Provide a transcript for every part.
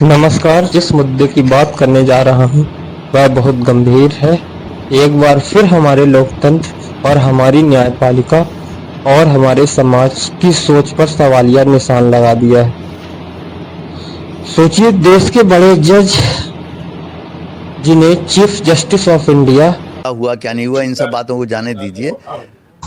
नमस्कार। जिस मुद्दे की बात करने जा रहा हूँ वह बहुत गंभीर है। एक बार फिर हमारे लोकतंत्र और हमारी न्यायपालिका और हमारे समाज की सोच पर सवालिया निशान लगा दिया है। सोचिए, देश के बड़े जज जिन्हें चीफ जस्टिस ऑफ इंडिया हुआ क्या नहीं हुआ इन सब बातों को जाने दीजिए।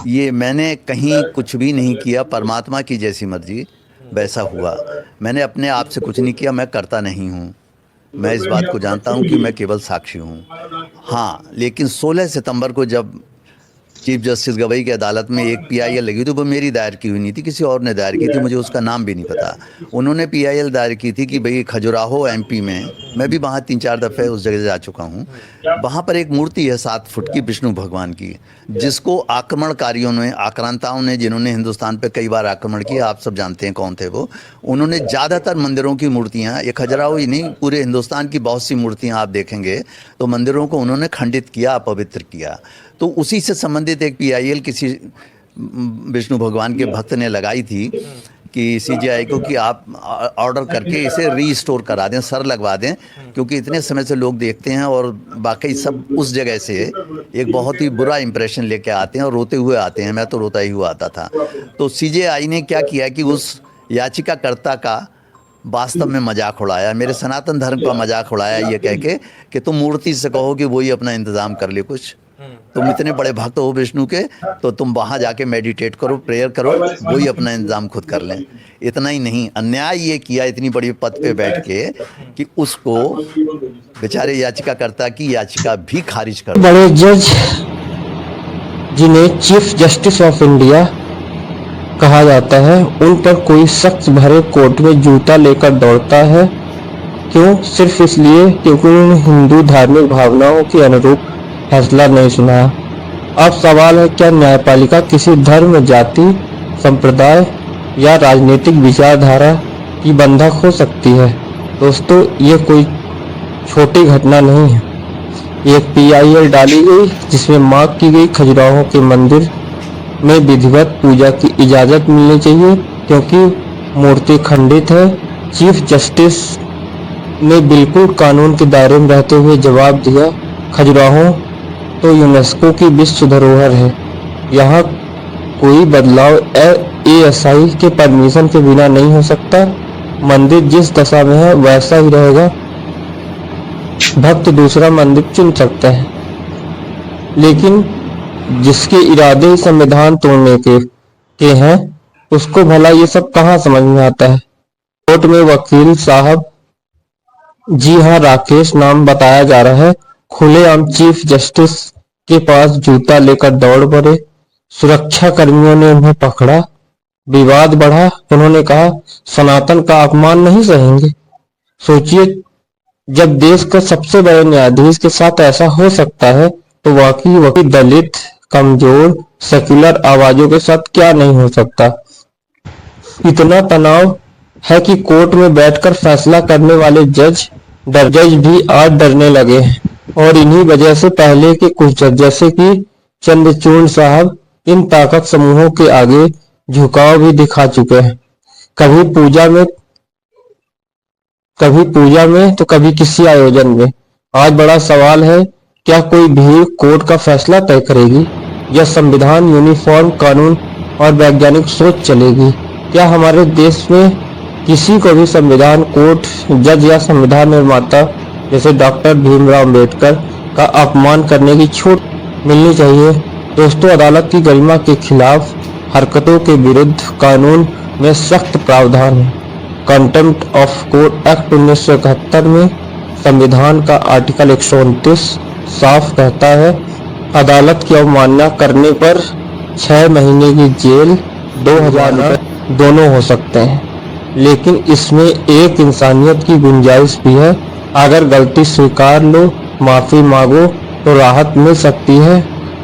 ये मैंने कहीं कुछ भी नहीं किया, परमात्मा की जैसी मर्जी वैसा हुआ। मैंने अपने आप से कुछ नहीं किया, मैं करता नहीं हूँ। मैं इस बात को जानता हूँ कि मैं केवल साक्षी हूँ। हाँ, लेकिन 16 सितंबर को जब चीफ जस्टिस गवई की अदालत में एक पीआईएल लगी थी, वो मेरी दायर की हुई नहीं थी, किसी और ने दायर की थी, मुझे उसका नाम भी नहीं पता। उन्होंने पीआईएल दायर की थी कि भाई खजुराहो एमपी में, मैं भी वहाँ 3-4 दफ़े उस जगह जा चुका हूँ, वहाँ पर एक मूर्ति है 7 फुट की विष्णु भगवान की, जिसको आक्रमणकारियों ने, आक्रांताओं ने, जिन्होंने हिंदुस्तान पे कई बार आक्रमण किया, आप सब जानते हैं कौन थे वो, उन्होंने ज़्यादातर मंदिरों की मूर्तियाँ, ये खजुराहो ही नहीं, पूरे हिंदुस्तान की बहुत सी मूर्तियाँ आप देखेंगे तो मंदिरों को उन्होंने खंडित किया, अपवित्र किया। तो उसी से संबंधित एक पीआईएल किसी विष्णु भगवान के भक्त ने लगाई थी कि सीजीआई को कि आप ऑर्डर करके इसे रीस्टोर करा दें, सर लगवा दें, क्योंकि इतने समय से लोग देखते हैं और बाकी सब उस जगह से एक बहुत ही बुरा इंप्रेशन लेके आते हैं और रोते हुए आते हैं। मैं तो रोता ही हुआ आता था। तो सीजीआई ने क्या किया कि उस याचिकाकर्ता का वास्तव में मजाक उड़ाया, मेरे सनातन धर्म का मजाक उड़ाया, ये कह के कि तुम मूर्ति से कहो कि वही अपना इंतज़ाम कर ले कुछ। तुम इतने बड़े भक्त हो विष्णु के, तो तुम वहाँ जाके मेडिटेट करो, प्रेयर करो, वही अपना इंतजाम खुद कर लें। इतना ही नहीं, अन्याय ये किया इतनी बड़ी पद पे बैठ के कि उसको बेचारे याचिकाकर्ता की याचिका भी खारिज कर। बड़े जज जिन्हें चीफ जस्टिस ऑफ इंडिया कहा जाता है, उन पर कोई शख्स भरे कोर्ट में जूता लेकर दौड़ता है। क्यों? सिर्फ इसलिए क्योंकि उन्होंने हिंदू धार्मिक भावनाओं के अनुरूप फैसला नहीं सुनाया। अब सवाल है, क्या न्यायपालिका किसी धर्म, जाति, संप्रदाय या राजनीतिक विचारधारा की बंधक हो सकती है? दोस्तों, ये कोई छोटी घटना नहीं है। एक पीआईएल डाली गई जिसमें मांग की गई खजुराहो के मंदिर में विधिवत पूजा की इजाजत मिलनी चाहिए, क्योंकि मूर्ति खंडित है। चीफ जस्टिस ने बिल्कुल कानून के दायरे में रहते हुए जवाब दिया, खजुराहो तो यूनेस्को की विश्व धरोहर है, यहाँ कोई बदलाव एएसआई के परमिशन के बिना नहीं हो सकता। मंदिर जिस दशा में है वैसा ही रहेगा। भक्त दूसरा मंदिर चुन सकते हैं, लेकिन जिसके इरादे ही संविधान तोड़ने के हैं, उसको भला ये सब कहाँ समझ में आता है। कोर्ट में वकील साहब, जी हाँ राकेश नाम बताया जा रहा है, खुलेआम चीफ जस्टिस के पास जूता लेकर दौड़ पड़े। सुरक्षा कर्मियों ने उन्हें पकड़ा, विवाद बढ़ा। उन्होंने कहा, सनातन का अपमान नहीं सहेंगे। सोचिए, जब देश का सबसे बड़े न्यायाधीश के साथ ऐसा हो सकता है, तो वाकई दलित, कमजोर, सेक्युलर आवाजों के साथ क्या नहीं हो सकता। इतना तनाव है कि कोर्ट में बैठकर फैसला करने वाले जज भी आज डरने लगे हैं। और इन्हीं वजह से पहले के कुछ जज, जैसे कि चंद्रचूड़ साहब, इन ताकत समूहों के आगे झुकाव भी दिखा चुके हैं। कभी पूजा में तो कभी किसी आयोजन में। आज बड़ा सवाल है, क्या कोई भीड़ कोर्ट का फैसला तय करेगी या संविधान, यूनिफॉर्म कानून और वैज्ञानिक सोच चलेगी? क्या हमारे देश में किसी को भी संविधान, कोर्ट, जज या संविधान निर्माता जैसे डॉक्टर भीमराव अम्बेडकर का अपमान करने की छूट मिलनी चाहिए? दोस्तों, अदालत की गरिमा के खिलाफ हरकतों के विरुद्ध कानून में सख्त प्रावधान है। कंटेम्प्ट ऑफ कोर्ट एक्ट 1971 में संविधान का आर्टिकल 129 साफ कहता है, अदालत की अवमानना करने पर 6 महीने की जेल, 2000 रुपये दोनों हो सकते हैं। लेकिन इसमें एक इंसानियत की गुंजाइश भी है। अगर गलती स्वीकार लो, माफी मांगो तो राहत मिल सकती है,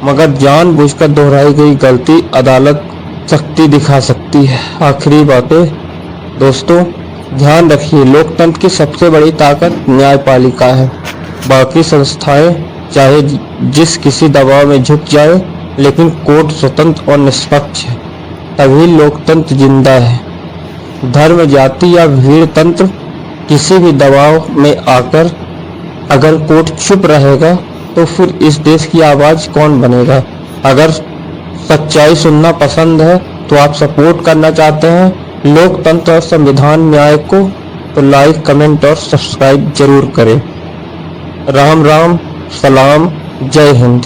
मगर जानबूझकर दोहराई गई गलती अदालत सख्ती दिखा सकती है। आखिरी बातें दोस्तों, ध्यान रखिए, लोकतंत्र की सबसे बड़ी ताकत न्यायपालिका है। बाकी संस्थाएं चाहे जिस किसी दबाव में झुक जाए, लेकिन कोर्ट स्वतंत्र और निष्पक्ष है, तभी लोकतंत्र जिंदा है। धर्म, जाति या भीड़ तंत्र किसी भी दबाव में आकर अगर कोर्ट चुप रहेगा तो फिर इस देश की आवाज कौन बनेगा। अगर सच्चाई सुनना पसंद है तो आप सपोर्ट करना चाहते हैं लोकतंत्र और संविधान न्याय को, तो लाइक, कमेंट और सब्सक्राइब जरूर करें। राम राम, सलाम, जय हिंद।